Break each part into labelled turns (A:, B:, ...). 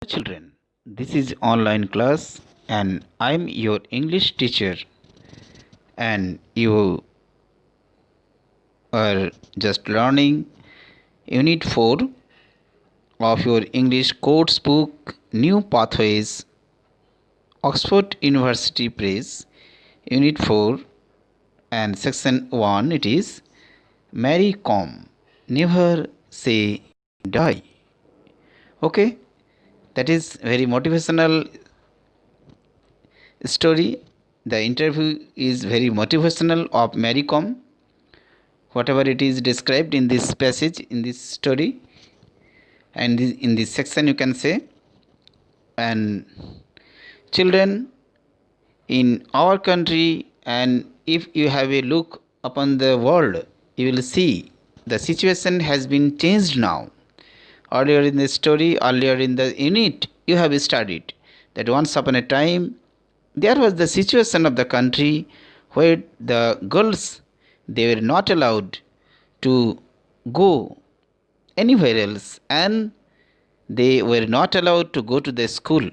A: Children, this is online class and I'm your English teacher and you are just learning unit 4 of your English course book New Pathways Oxford University Press unit 4 and section 1 it is Mary Kom never say die. Okay, that is very motivational story. The interview is very motivational of Mary Kom. Whatever it is described in this passage, in this story, and in this section, you can say. And children, in our country, and if you have a look upon the world, you will see the situation has been changed now. Earlier in the story, earlier in the unit, you have studied that once upon a time there was the situation of the country where the girls, they were not allowed to go anywhere else, and they were not allowed to go to the school,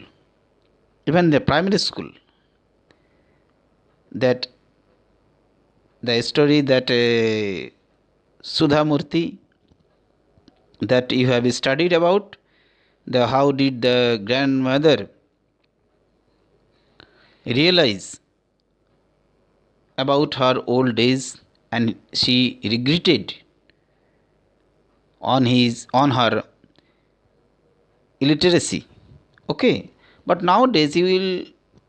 A: even the primary school. That the story that Sudha Murthy, that you have studied about, the how did the grandmother realize about her old days and she regretted on her illiteracy. Okay, but nowadays you will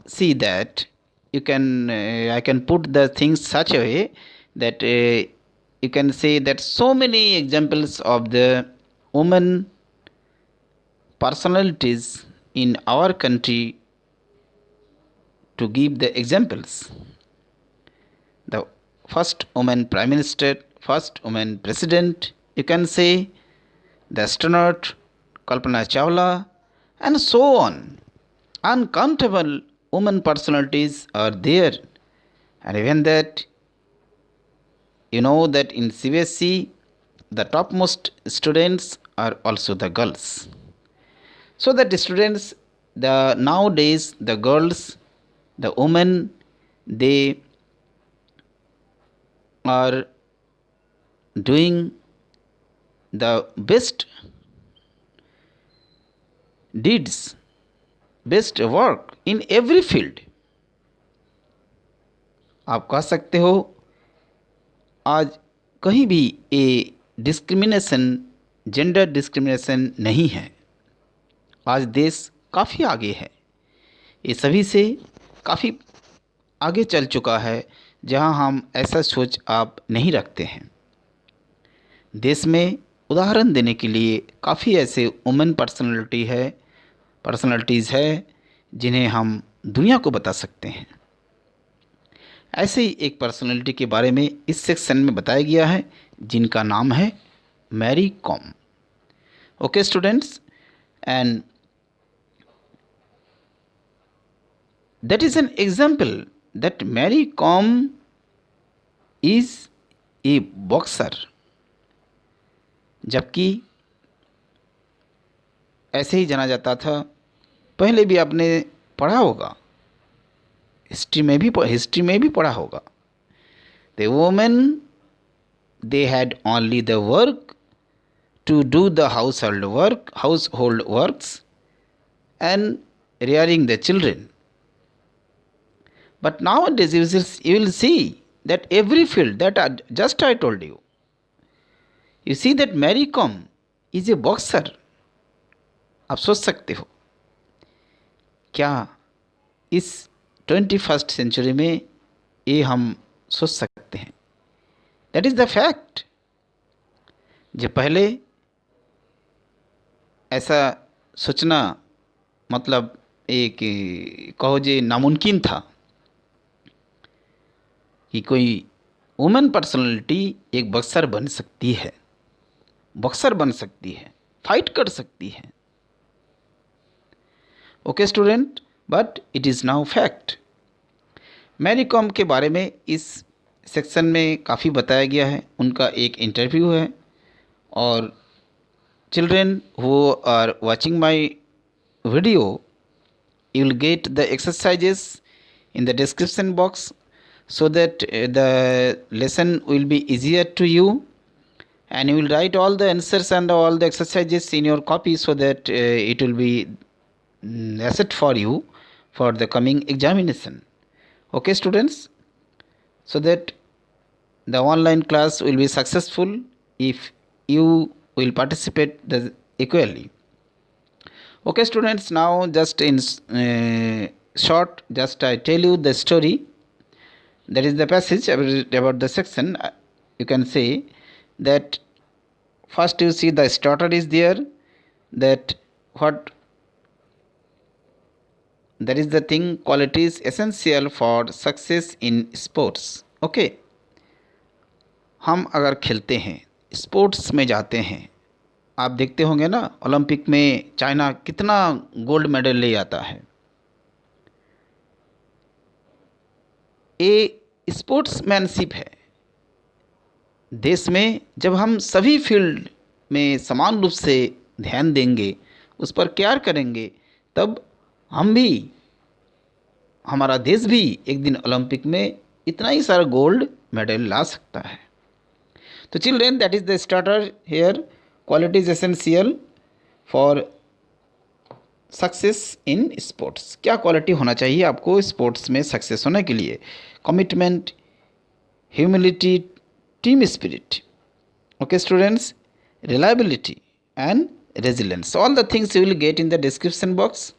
A: see that you can I can put the things such a way that you can say that so many examples of the women personalities in our country. To give the examples, the first woman prime minister, first woman president, you can say, the astronaut Kalpana Chawla, and so on. Uncountable women personalities are there. And even that, you know that in CBSE, the topmost students are also the girls. So that the students, the nowadays the girls, the women, they are doing the best deeds, best work in every field. आप कह सकते हो आज कहीं भी ये discrimination, gender discrimination नहीं है. आज देश काफ़ी आगे है, ये सभी से काफ़ी आगे चल चुका है, जहां हम ऐसा सोच आप नहीं रखते हैं. देश में उदाहरण देने के लिए काफ़ी ऐसे वुमेन पर्सनालिटीज़ है जिन्हें हम दुनिया को बता सकते हैं. ऐसे ही एक पर्सनालिटी के बारे में इस सेक्शन में बताया गया है जिनका नाम है Mary Kom. Okay students, and that is an example that Mary Kom is a boxer. जबकि ऐसे ही जाना जाता था, पहले भी आपने पढ़ा होगा, हिस्ट्री में भी पढ़ा होगा. The women, they had only the work to do the household works and rearing the children. But nowadays you will see that every field that I told you, you see that Mary Kom is a boxer. आप सोच सकते हो क्या इस 21st century में ये हम सोच सकते हैं? That is the fact. जो पहले ऐसा सोचना मतलब एक कहो जे नामुमकिन था कि कोई वुमेन पर्सनालिटी एक बॉक्सर बन सकती है, फाइट कर सकती है. Okay student, but it is now fact. Mary Kom के बारे में इस सेक्शन में काफ़ी बताया गया है. उनका एक इंटरव्यू है, और children who are watching my video, you will get the exercises in the description box, so that the lesson will be easier to you, and you will write all the answers and all the exercises in your copy, so that it will be asset for you for the coming examination. Okay students, so that the online class will be successful if you will participate equally. Okay students, now just in short, just I tell you the story. That is the passage about the section. You can say that first you see the starter is there, that what that is the thing, qualities essential for success in sports. Okay, हम अगर खेलते हैं, sports में जाते हैं, आप देखते होंगे ना, ओलंपिक में चाइना कितना गोल्ड मेडल ले आता है। ये स्पोर्ट्समैनशिप है। देश में जब हम सभी फील्ड में समान रूप से ध्यान देंगे, उस पर केयर करेंगे, तब हम भी, हमारा देश भी एक दिन ओलंपिक में इतना ही सारा गोल्ड मेडल ला सकता है। तो children, that is the starter here, qualities essential for success in sports. क्या क्वालिटी होना चाहिए आपको स्पोर्ट्स में सक्सेस होने के लिए? Commitment, humility, team spirit, okay students, reliability and resilience. All the things you will get in the description box.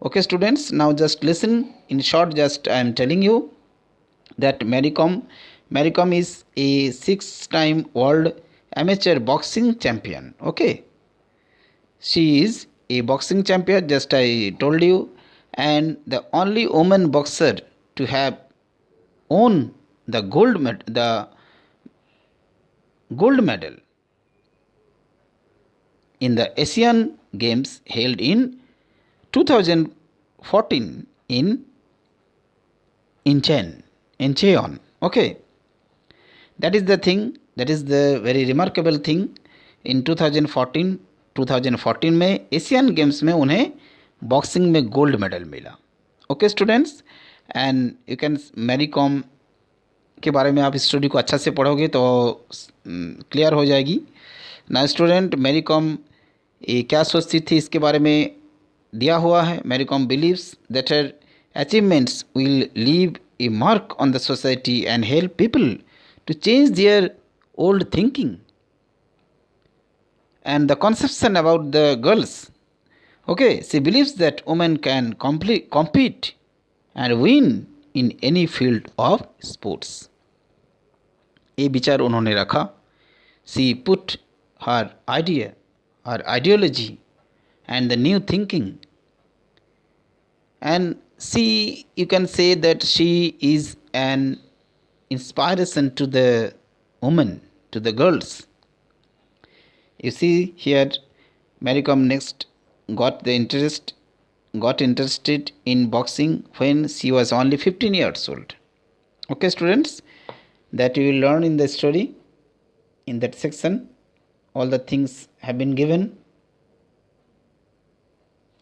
A: Okay students, now just listen in short. Just I am telling you that Mary Kom is a 6-time world amateur boxing champion. Okay, she is a boxing champion, just I told you, and the only woman boxer to have won the gold medal in the Asian Games held in 2014 in Cheon. Okay, that is the thing, that is the very remarkable thing. In 2014 में Asian games में उन्हें boxing में gold medal मिला। Okay students, and you can, Mary Kom के बारे में आप story को अच्छा से पढ़ोगे तो क्लियर हो जाएगी ना। स्टूडेंट, मैरी कॉम ये क्या सोचती थी इसके बारे में दिया हुआ है। Mary Kom believes that her achievements will leave a mark on the society and help people to change their old thinking and the conception about the girls. Okay, she believes that women can compete and win in any field of sports. ये विचार उन्होंने रखा। She put her ideology and the new thinking, and you can say that she is an inspiration to the women, to the girls. You see here, Mary Kom next got interested in boxing when she was only 15 years old. Okay students, that you will learn in the story, in that section all the things have been given.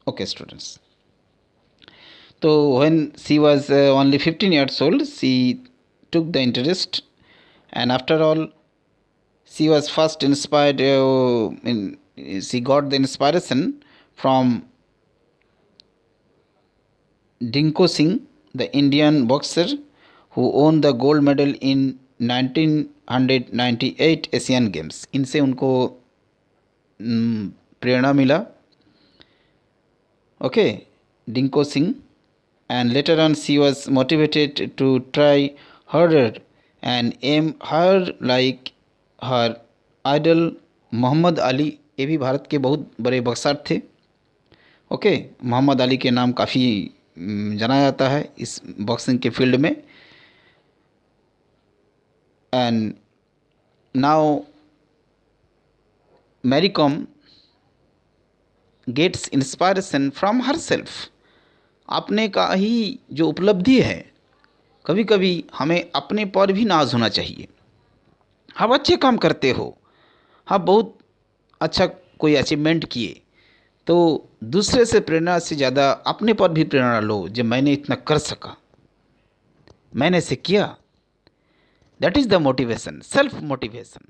A: Okay students, so when she was only 15 years old, she took the interest, and after all she was first inspired, she got the inspiration from Dinko Singh, the Indian boxer who won the gold medal in 1998 Asian games. इनसे उनको प्रेरणा मिला। Okay, Dingko Singh, and later on she was motivated to try harder and aim higher like her idol Muhammad Ali. ये भी भारत के बहुत बड़े boxer थे। ओके, मोहम्मद अली के नाम काफ़ी जाना जाता है इस बॉक्सिंग के फील्ड में। And now Mary Kom gets inspiration from herself. अपने का ही जो उपलब्धि है, कभी कभी हमें अपने पर भी नाज होना चाहिए। आप अच्छे काम करते हो, आप बहुत अच्छा कोई अचीवमेंट किए, तो दूसरे से प्रेरणा से ज़्यादा अपने पर भी प्रेरणा लो, जब मैंने इतना कर सका, मैंने इसे किया। That is the motivation, self motivation.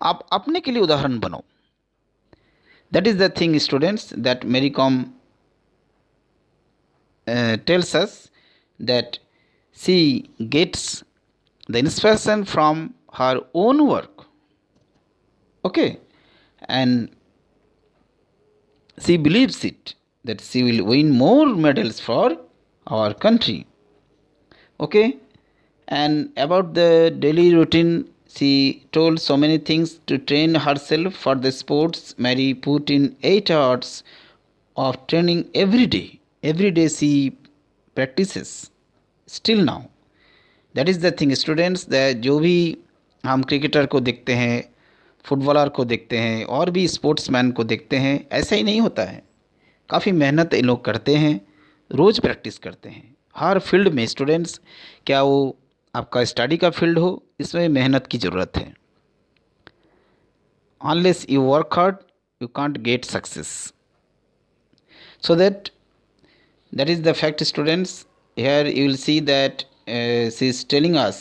A: आप अपने के लिए उदाहरण बनो। That is the thing students that मेरी com tells us that she gets the inspiration from her own work. Okay, and she believes it that she will win more medals for our country. Okay, and about the daily routine, she told so many things to train herself for the sports. Mary put in 8 hours of training every day. Every day she practices still now. That is the thing students, that जो भी हम cricketer को देखते हैं, footballer को देखते हैं, और भी स्पोर्ट्समैन को देखते हैं, ऐसा ही नहीं होता है। काफ़ी मेहनत ये लोग करते हैं, रोज़ प्रैक्टिस करते हैं हर फील्ड में। स्टूडेंट्स, क्या वो आपका स्टडी का फील्ड हो, इसमें मेहनत की ज़रूरत है। Unless you work hard you can't get success. So that is the fact students. Here you will see that she is telling us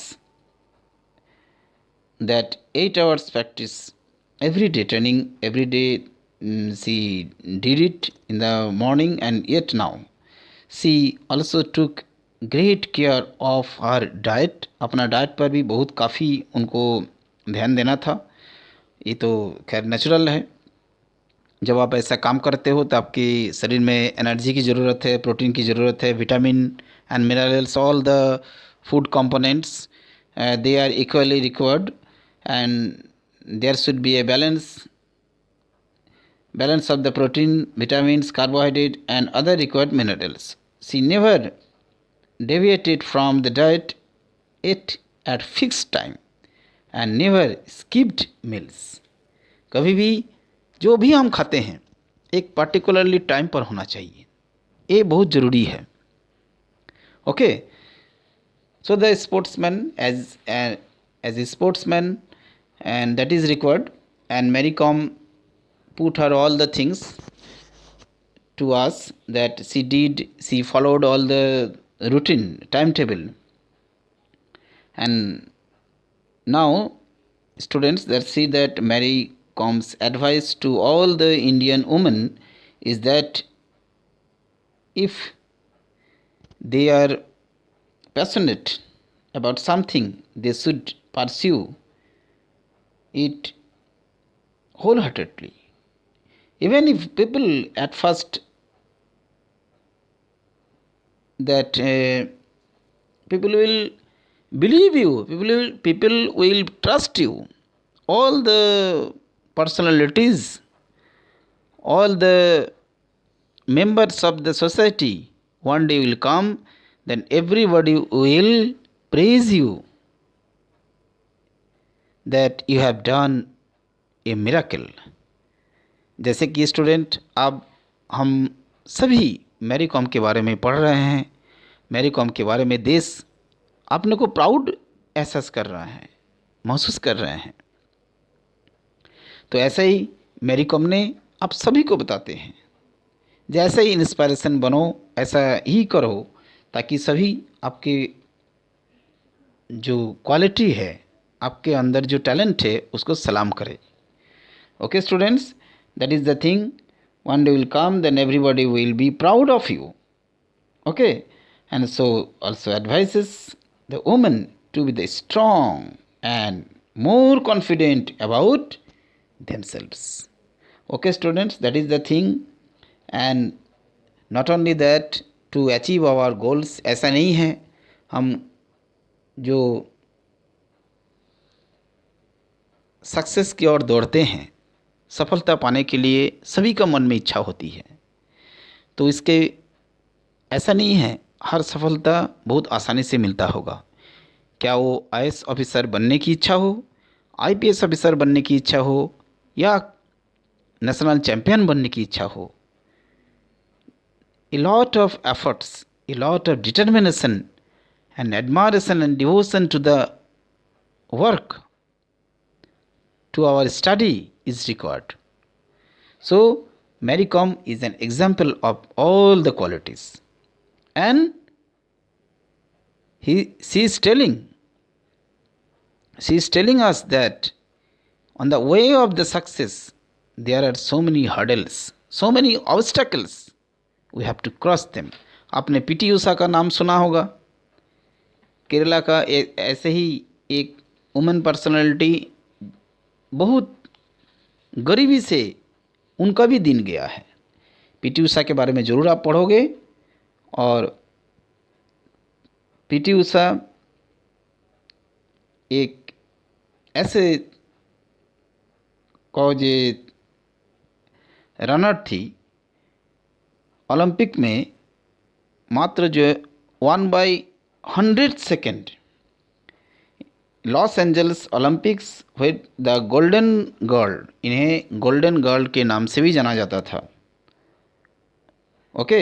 A: that 8 hours practice every day, training every day. She did it in the morning, and yet now she also took great care of her diet. अपना diet पर भी बहुत काफ़ी उनको ध्यान देना था। ये तो खैर नेचुरल है। जब आप ऐसा काम करते हो तो आपके शरीर में एनर्जी की ज़रूरत है, प्रोटीन की ज़रूरत है, vitamin and minerals, all the food components they are equally required, and there should be a balance of the protein, vitamins, carbohydrate and other required minerals. She never deviated from the diet, ate at fixed time and never skipped meals. कभी भी जो भी हम खाते हैं एक particularly time पर होना चाहिए, ये बहुत ज़रूरी है। Okay, so the sportsman as a sportsman and that is required, and Mary Kom put her all the things to us that she followed all the routine timetable. And now students, that see that Mary Com's advice to all the Indian women is that if they are passionate about something, they should pursue it wholeheartedly. Even if people at first that people will believe you, people will trust you, all the personalities, all the members of the society one day will come, then everybody will praise you that you have done a miracle. जैसे कि student, अब हम सभी Mary Kom के बारे में पढ़ रहे हैं। मैरी कॉम के बारे में देश अपने को प्राउड एहसास कर रहा है, महसूस कर रहे हैं। तो ऐसा ही मैरी कॉम ने आप सभी को बताते हैं, जैसे ही इंस्पायरेशन बनो, ऐसा ही करो, ताकि सभी आपके जो क्वालिटी है, आपके अंदर जो टैलेंट है, उसको सलाम करें। Okay students, that is the thing. One day will come, then everybody will be proud of you. Okay, and so also advises the woman to be the strong and more confident about themselves. Okay students, that is the thing. And not only that, to achieve our goals, ऐसा नहीं है हम जो success की ओर दौड़ते हैं, सफलता पाने के लिए सभी का मन में इच्छा होती है। तो इसके ऐसा नहीं है हर सफलता बहुत आसानी से मिलता होगा। क्या वो आईएएस ऑफिसर बनने की इच्छा हो, आईपीएस ऑफिसर बनने की इच्छा हो, या नेशनल चैंपियन बनने की इच्छा हो, a lot of efforts, a lot of determination and admiration and devotion to the work, to our study is required. So Mary Kom is an example of all the qualities. And she is telling us that on the way of the success, there are so many hurdles, so many obstacles. We have to cross them. आपने PT Usha का नाम सुना होगा. केरला का ऐसे ही एक women personality, बहुत गरीबी से उनका भी दिन गया है. पीटी उषा के बारे में ज़रूर आप पढ़ोगे. और पीटी उषा एक ऐसे जे रनर थी ओलंपिक में, मात्र जो 1/100 second Los Angeles Olympics with the golden girl, इन्हें गोल्डन गर्ल के नाम से भी जाना जाता था. Okay.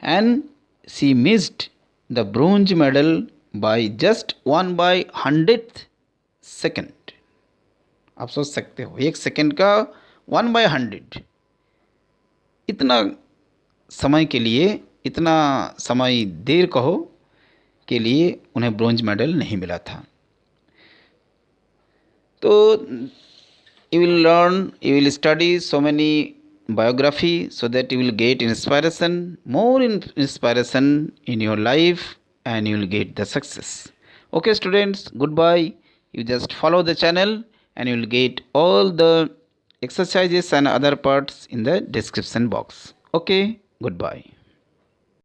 A: And she missed the bronze medal by just 1/100 second. आप सोच सकते हो, 1 सेकेंड का 1/100, इतना समय के लिए, इतना समय देर कहो के लिए उन्हें ब्रोंज मेडल नहीं मिला था. तो you will learn, you will study so many biography so that you will get inspiration, more inspiration in your life, and you will get the success. Okay students, goodbye. You just follow the channel and you will get all the exercises and other parts in the description box. Okay, goodbye.